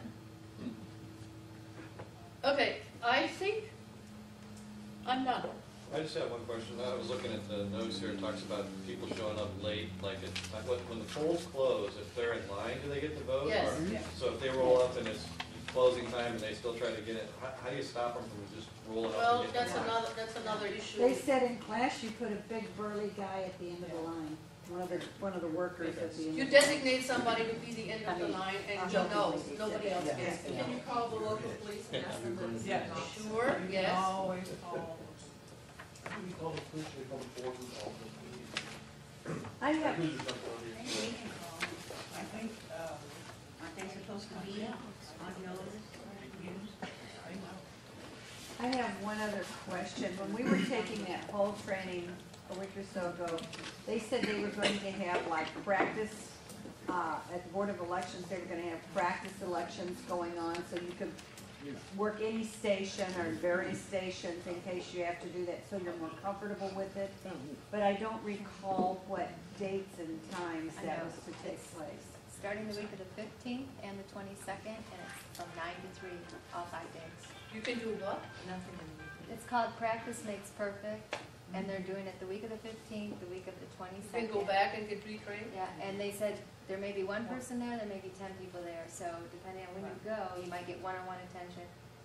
Okay, I think I'm done. I just have one question. I was looking at the notes here, it talks about people showing up late, like when the polls close, if they're in line, do they get to vote? Yes. Or- So if they roll up and it's closing time and they still try to get it, how do you stop them from just rolling up Well, and getting in line? that's another issue. They said in class you put a big burly guy at the end of the line, one of the workers at the end. You designate somebody to be the end of the line and he knows, nobody else gets to Can you know. call the local police and ask them to? Yeah. Sure, yes. Always call. We call the police, we call the board, we call the. I have, Who's the board here? I think, aren't they supposed to be on notice? I have one other question. When we were taking that whole training a week or so ago, they said they were going to have like practice, at the Board of Elections, they were gonna have practice elections going on, so you could work any station or various stations in case you have to do that, so you're more comfortable with it. But I don't recall what dates and times I that know. was to take place. Starting the week of the 15th and the 22nd, and it's from 9 to 3, all 5 days. You can do what? Nothing. It's called Practice Makes Perfect, and they're doing it the week of the 15th, the week of the You 22nd. can go back and get retrained? Yeah, and they said there may be one person there may be 10 people there, so depending on when you go, you might get one-on-one attention.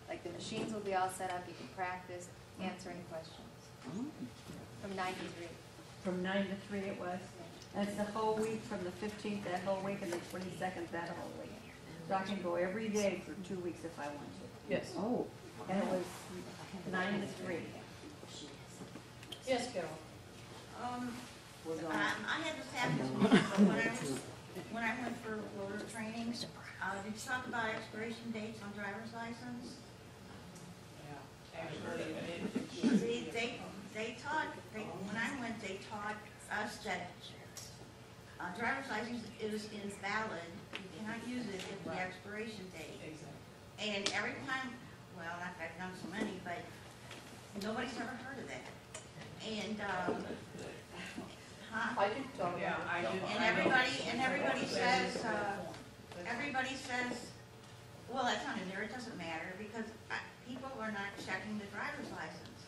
Like the machines will be all set up, you can practice answering questions from 9 to 3. From 9 to 3 it was. And it's the whole week, from the 15th that whole week and the 22nd that whole week. So I can go every day for 2 weeks if I want to. Yes. Oh, And it was 9 to 3. Yes, Carol? I had this happen to me, but when I went for voter training, did you talk about expiration dates on driver's license? See, they taught, when I went, they taught us that driver's license is invalid, you cannot use it at the expiration date. And every time, well, not that I've done so many, but nobody's ever heard of that. And, I can talk about it. Yeah, I do. and everybody says, well, that's not in there, it doesn't matter, because people are not checking the driver's license.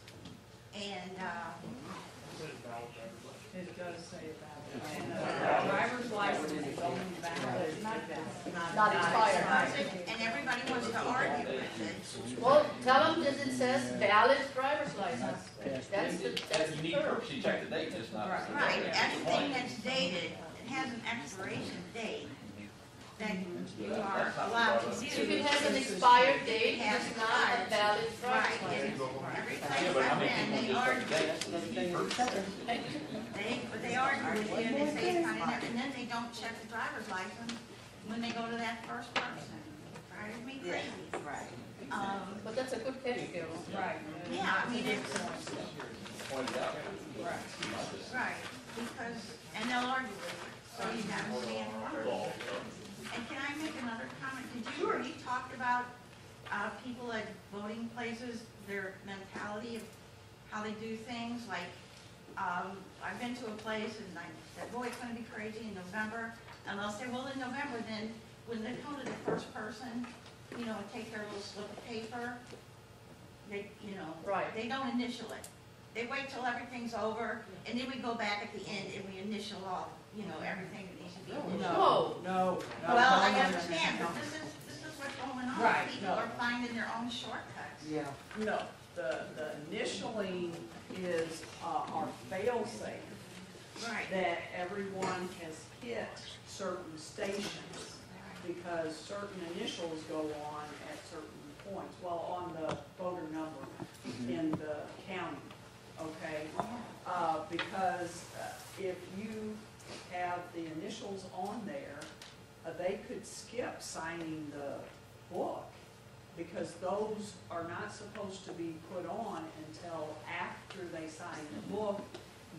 And, Is it a valid driver's license? It does say about it. And driver's license is only valid, Not expired. And everybody wants to argue with it. Well, tell them that it says valid driver's license. That's You the need term. to check the date, just not. Right, everything that's dated, it has an expiration date that you are allowed to use. If it has an expired date, Has it's not a valid driver's Right, license. every Yeah, place but how I've many been, people they just argue. check the date? But they argue with you, and they say it's not in there, and then they don't check the driver's license when they go to that first person. Drives me Yeah, crazy. right. But that's a good catch, Carol. right. Yeah, I mean, it's, Pointed out. right, because, and they'll argue with it, so you gotta stand firm. And can I make another comment? Did you, when you talked about, people at voting places, their mentality of how they do things, like, I've been to a place and I said, boy, it's gonna be crazy in November, and they'll say, well, in November, then, when they come to the first person, you know, and take their little slip of paper, they, you know, Right. they don't initial it. They wait till everything's over, and then we go back at the end and we initial all, you know, everything that needs to be initialed. No. No. Well, I understand, but this is what's going on. Right, People no. are finding their own shortcuts. Yeah. No, the initialing is our fail-safe, Right. that everyone has hit certain stations, because certain initials go on at certain points, well, on the voter number in the county, okay? Because if you have the initials on there, they could skip signing the book, because those are not supposed to be put on until after they sign the book.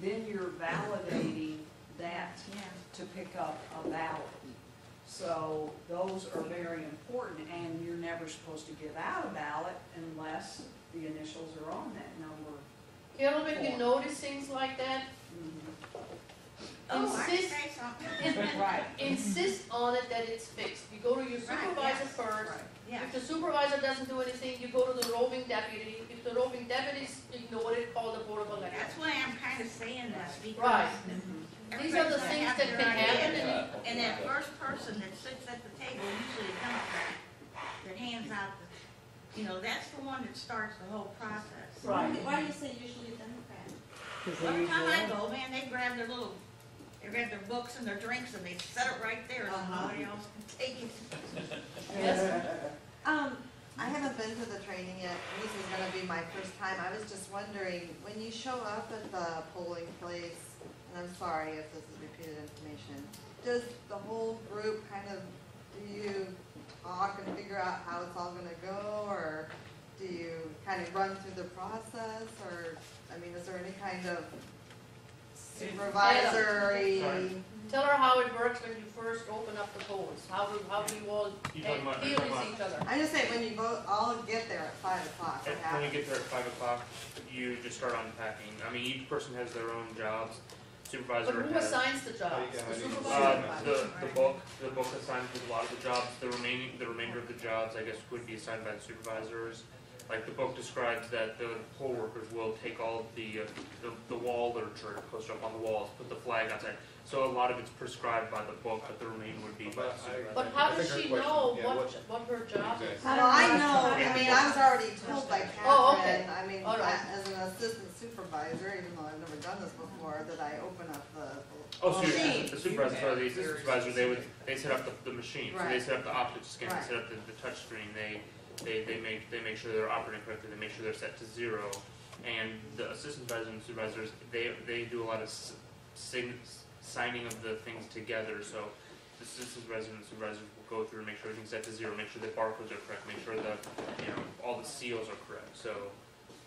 Then you're validating that to pick up a ballot. So those are very important, and you're never supposed to give out a ballot unless the initials are on that number. Carol, when you notice things like that, Oh, I can insist, say something. Right. insist on it that it's fixed. You go to your supervisor yes. first. Yeah. If the supervisor doesn't do anything, you go to the roving deputy. If the roving deputies ignore it, call the board of elections. That's why I'm kind of saying this, because. Right. These are the everybody's things gonna have that their can happen, ideas. and And that first person that sits at the table, usually a Democrat, that hands out the, you know, that's the one that starts the whole process. Right. Why do you say usually a Democrat? 'Cause they Every time I usually- go, man, they grab their little, they grab their books and their drinks and they set it right there so nobody else can take it. I haven't been to the training yet, and this is gonna be my first time. I was just wondering, when you show up at the polling place, and I'm sorry if this is repeated information, does the whole group kind of, do you talk and figure out how it's all gonna go, or do you kind of run through the process, or, I mean, is there any kind of supervisory? Sorry. tell her how it works when you first open up the polls. How do you all You talking about- deal with each other? I'm just saying, when you vote, all get there at 5 o'clock, what When we happens? get there at 5 o'clock, you just start unpacking. I mean, each person has their own jobs. But Supervisor who has. assigns the jobs? Yeah, The I do. supervisor? The book assigns a lot of the jobs. The remainder of the jobs, I guess, would be assigned by the supervisors. Like the book describes that the poll workers will take all the wall literature, post up on the walls, put the flag outside. So a lot of it's prescribed by the book, but the remainder would be by the supervisor. But how does That's a she good know question. Yeah, what her job is? Exactly. Well, I know, I mean, I was already told by Oh, okay. Catherine, I mean, All right. as an assistant supervisor, even though I've never done this before, that I open up the. Oh, so machine. the supervisor, sorry, the assistant supervisor, they set up the machine, so they Right. set up the optics scan, they Right. set up the touch screen, they make sure they're operating correctly, they make sure they're set to 0. And the assistant supervisors and supervisors, they do a lot of signing of the things together, so the assistant supervisors and supervisors will go through and make sure everything's set to 0, make sure the barcodes are correct, make sure all the seals are correct, so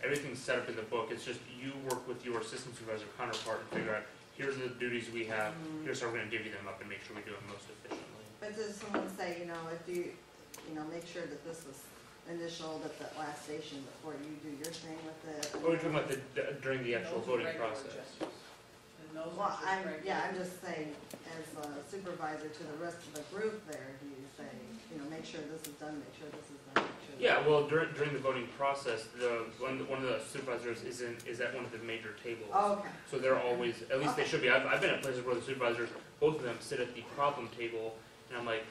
everything's set up in the book, it's just you work with your assistant supervisor counterpart and figure out, here's the duties we have, here's how we're gonna divvy them up and make sure we do them most efficiently. But does someone say, you know, if make sure that this was initialed at that last station before you do your thing with it? What are you talking about during the actual voting process? those Well, are just I'm, regular. yeah, I'm just saying, as a supervisor to the rest of the group there, do you say, you know, make sure this is done, make sure this is done, make sure. Yeah, well, during the voting process, one of the supervisors is at one of the major tables. Oh, okay. So they're always, at least they should be. I've been at places where the supervisors, both of them sit at the problem table, and I'm like,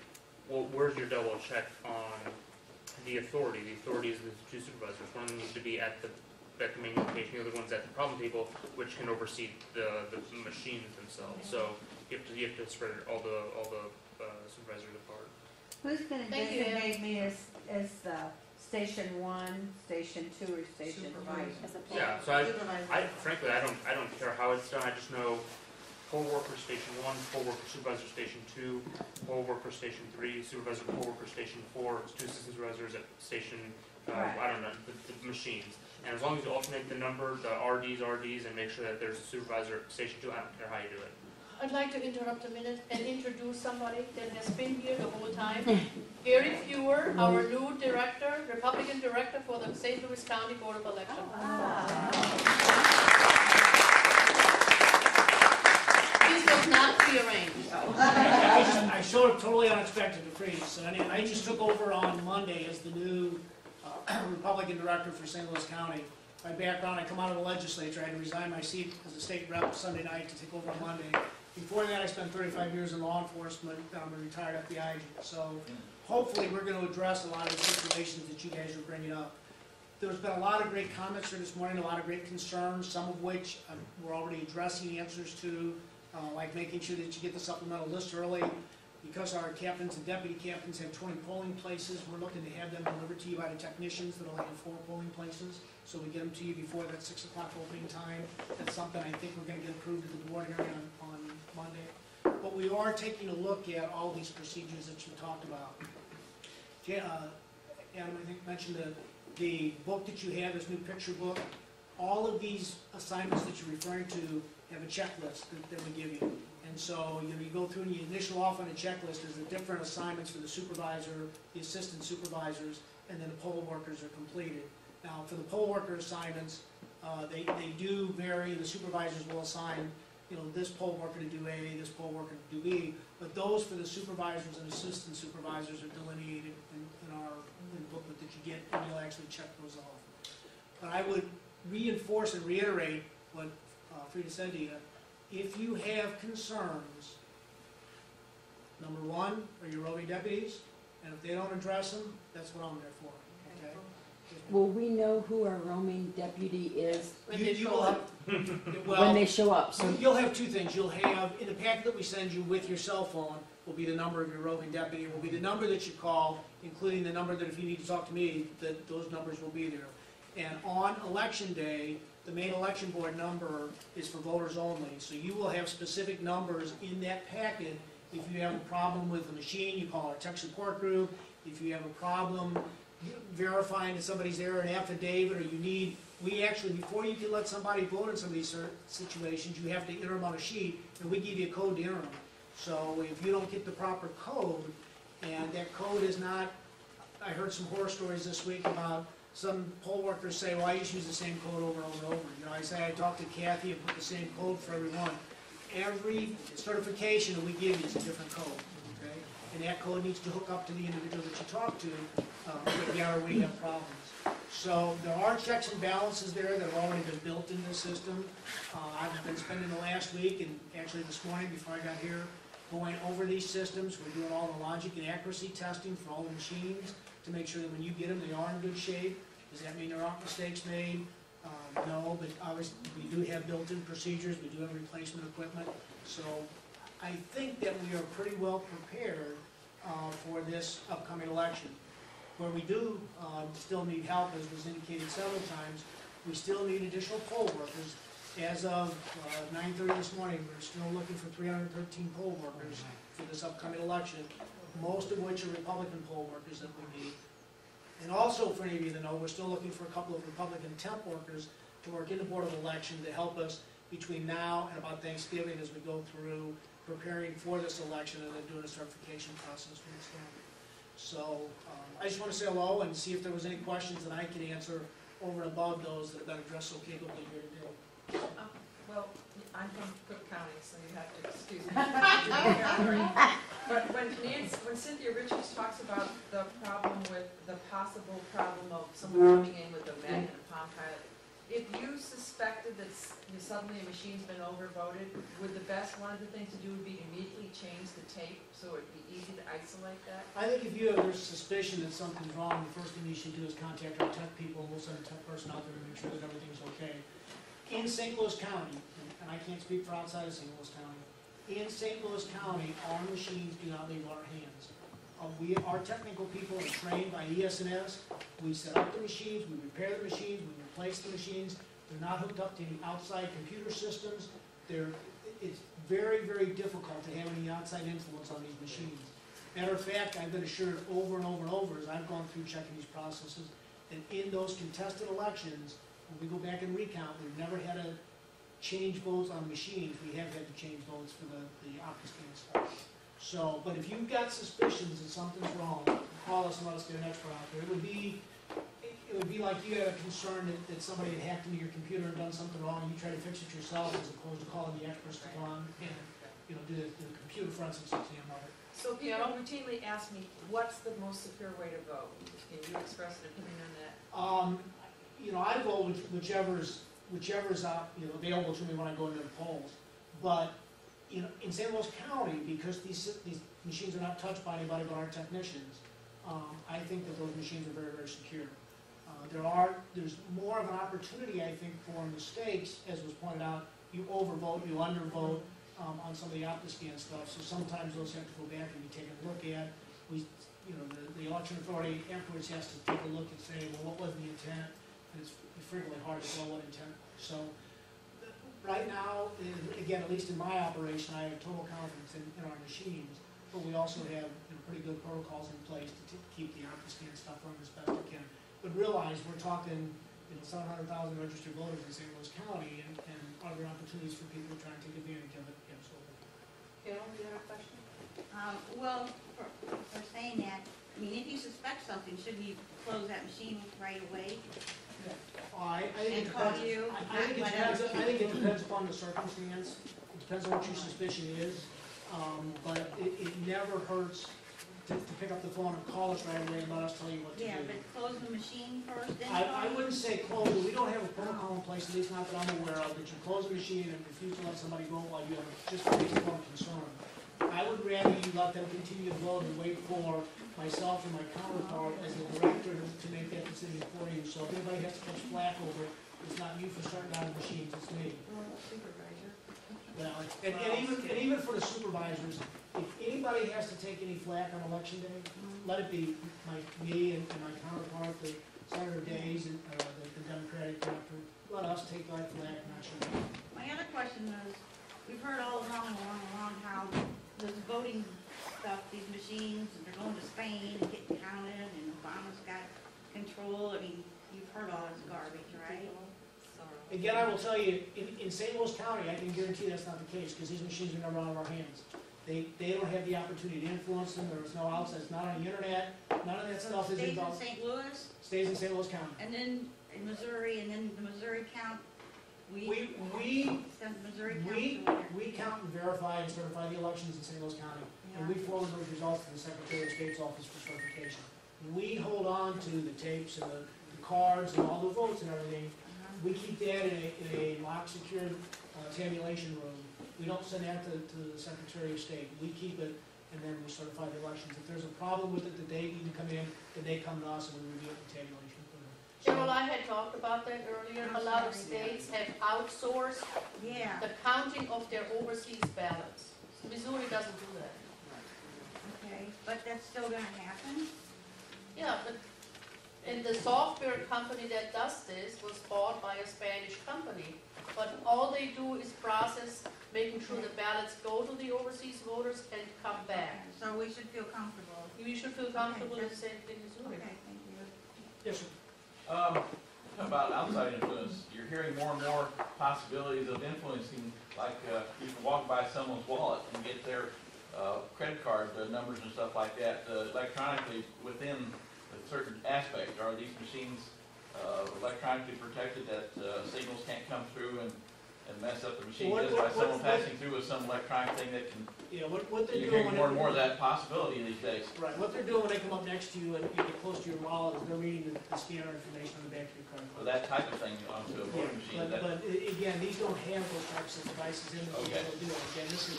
well, where's your double check on the authority? The authority is the two supervisors. One of them needs to be at the main location, the other one's at the problem table, which can oversee the machines themselves. So you have to spread all the supervisors apart. Who's gonna Thank you, Ann. designate me as station 1, station 2, or station 3? As a poll. Yeah. So I frankly I don't care how it's done. I just know poll worker station 1, poll worker supervisor station 2, poll worker station 3, supervisor poll worker station 4, 2 assistant supervisors at station Right. I don't know the machines. And as long as you alternate the number, the RDs, and make sure that there's a supervisor at station 2, I don't care how you do it. I'd like to interrupt a minute and introduce somebody that has been here the whole time. Gary Fewer, our new director, Republican director for the St. Louis County Board of Elections. This was not prearranged. I showed up totally unexpected to Freeze. And I just took over on Monday as the new Republican director for St. Louis County. My background, I come out of the legislature. I had to resign my seat as a state rep Sunday night to take over on Monday. Before that, I spent 35 years in law enforcement. I'm a retired FBI agent. So hopefully we're going to address a lot of the situations that you guys are bringing up. There's been a lot of great comments here this morning, a lot of great concerns, some of which we're already addressing answers to, like making sure that you get the supplemental list early. Because our captains and deputy captains have 20 polling places, we're looking to have them delivered to you by the technicians that'll have 4 polling places. So we get them to you before that 6 o'clock opening time. That's something I think we're going to get approved at the board hearing on Monday. But we are taking a look at all these procedures that you talked about. Adam, I think, mentioned the book that you have, this new picture book. All of these assignments that you're referring to have a checklist that we give you. And so, you go through and you initial off on a checklist, there's the different assignments for the supervisor, the assistant supervisors, and then the poll workers are completed. Now, for the poll worker assignments, they do vary. The supervisors will assign, this poll worker to do A, this poll worker to do B, but those for the supervisors and assistant supervisors are delineated in the booklet that you get, and you'll actually check those off. But I would reinforce and reiterate what Frida said to you. If you have concerns, number 1 are your roving deputies, and if they don't address them, that's what I'm there for, okay? Will we know who our roaming deputy is When they You show will up. when they show up? So You'll have 2 things. You'll have, in the packet that we send you with your cell phone, will be the number of your roving deputy, will be the number that you call, including the number that if you need to talk to me, that those numbers will be there. And on election day, the main election board number is for voters only. So you will have specific numbers in that packet. If you have a problem with the machine, you call our tech support group. If you have a problem verifying that somebody's there, an affidavit, or you need, we actually, before you can let somebody vote in some of these situations, you have to enter them on a sheet, and we give you a code to enter them. So if you don't get the proper code, and that code is not, I heard some horror stories this week about some poll workers say, well, I just use the same code over and over and over. I say, I talked to Kathy and put the same code for everyone. Every certification that we give you is a different code, okay? And that code needs to hook up to the individual that you talk to, or we have problems. So there are checks and balances there that have already been built into the system. I've been spending the last week, and actually this morning before I got here, going over these systems. We're doing all the logic and accuracy testing for all the machines to make sure that when you get them, they are in good shape. Does that mean there aren't mistakes made? No, but obviously we do have built-in procedures. We do have replacement equipment. So I think that we are pretty well prepared for this upcoming election. Where we do still need help, as was indicated several times, we still need additional poll workers. As of 9:30 this morning, we're still looking for 313 poll workers for this upcoming election, most of which are Republican poll workers that we need. And also, for any of you that know, we're still looking for a couple of Republican temp workers to work in the Board of Election to help us between now and about Thanksgiving as we go through preparing for this election and then doing a certification process for the staff. So I just want to say hello and see if there was any questions that I could answer over and above those that have been addressed so capably here today. Well, I'm from Cook County, so you have to excuse me. But when Cynthia Richards talks about the problem with, the possible problem of someone coming in with a magnet Palm Pilot, if you suspected that suddenly a machine's been overvoted, would one of the things to do would be immediately change the tape so it'd be easy to isolate that? I think if you have there's suspicion that something's wrong, the first thing you should do is contact our tech people, and we'll send a tech person out there to make sure that everything's okay. In St. Louis County, and I can't speak for outside of St. Louis County, in St. Louis County, our machines do not leave our hands. Our technical people are trained by ES&S. We set up the machines, we repair the machines, we replace the machines. They're not hooked up to any outside computer systems. It's very, very difficult to have any outside influence on these machines. Matter of fact, I've been assured over and over and over as I've gone through checking these processes, and in those contested elections, when we go back and recount, we've never had to change votes on machines. We have had to change votes for the OptiScan stuff. So, but if you've got suspicions that something's wrong, call us and let us get an expert out there. It would be like you had a concern that somebody had hacked into your computer and done something wrong, and you try to fix it yourself as opposed to calling the experts to come and, do the computer forensics exam of it. So people routinely ask me, what's the most secure way to vote? Can you express an opinion on that? I vote whichever's available to me when I go into the polls. But, in St. Louis County, because these machines are not touched by anybody but our technicians, I think that those machines are very, very secure. There's more of an opportunity, I think, for mistakes, as was pointed out. You overvote, you undervote on some of the OptiScan stuff, so sometimes those have to go back and be taken a look at. The election authority afterwards has to take a look and say, well, what was the intent? And it's frequently hard to tell what intent. So, right now, again, at least in my operation, I have total confidence in our machines, but we also have pretty good protocols in place to keep the OptiScan stuff running as best we can. But realize we're talking 700,000 registered voters in St. Louis County, and are there opportunities for people to try and take advantage of it? Absolutely. Carol, do you have a question? Well, for saying that, if you suspect something, should we close that machine right away? I think And call you? I think it depends upon the circumstance. It depends on what your suspicion is. But it never hurts to pick up the phone and call us right away and let us tell you what to do. Yeah, but close the machine first, then I wouldn't say close. We don't have a protocol in place, at least not that I'm aware of, that you close the machine and refuse to let somebody go while you have just a basic form of concern. I would rather you let them continue to vote and wait for myself and my counterpart as the director to make that decision for you. So if anybody has to catch flack over it, it's not you for starting out the machines, it's me. Supervisor. Well, and even for the supervisors, if anybody has to take any flack on election day, let it be me and my counterpart, the Senator Days, and the Democratic director. Let us take that flack, not you. My other question is, we've heard all along how this voting stuff, these machines, and they're going to Spain and getting counted, and Obama's got control. You've heard all this garbage, right? Again, I will tell you, in St. Louis County, I can guarantee that's not the case, because these machines are never out of our hands. They don't have the opportunity to influence them. There's no outside. It's not on the internet. None of that stuff is involved. Stays in St. Louis? Stays in St. Louis County. And then in Missouri, and then the Missouri count, we send Missouri count we count and verify and certify the elections in St. Louis County, and we forward those results to the Secretary of State's office for certification. We hold on to the tapes and the cards and all the votes and everything. We keep that in a locked, secured tabulation room. We don't send that to the Secretary of State. We keep it, and then we certify the elections. If there's a problem with it, that they need to come in, then they come to us and we review it in tabulation. Carol, I had talked about that earlier. A lot of states have outsourced the counting of their overseas ballots. Missouri doesn't do that. Okay, but that's still gonna happen? Yeah, but and the software company that does this was bought by a Spanish company. But all they do is process, making sure the ballots go to the overseas voters and come back. So we should feel comfortable. We should feel comfortable in the same thing as Missouri. Okay, thank you. Yes, sir. How about outside influence? You're hearing more and more possibilities of influencing, like you can walk by someone's wallet and get their credit card numbers and stuff like that electronically within a certain aspect. Are these machines electronically protected that signals can't come through and and mess up the machine What- just by what- someone what- passing through with some electronic thing that can, Yeah, what they're you're doing. hearing more and more of that possibility these days. Right, what they're doing when they come up next to you and you get close to your wallet is they're reading the scanner information on the back of your card. For that type of thing onto a Yeah, voting machine, but, that, again, these don't have those types of devices in them, Okay. they'll do it. Again, this is,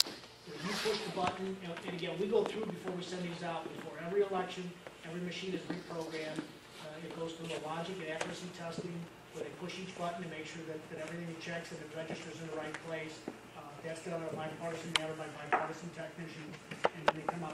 you push the button, and again, we go through before we send these out, before every election, every machine is reprogrammed. It goes through the logic and accuracy testing, where they push each button to make sure that everything checks and it registers in the right place. That's done on a bipartisan matter by bipartisan technician, and then they come out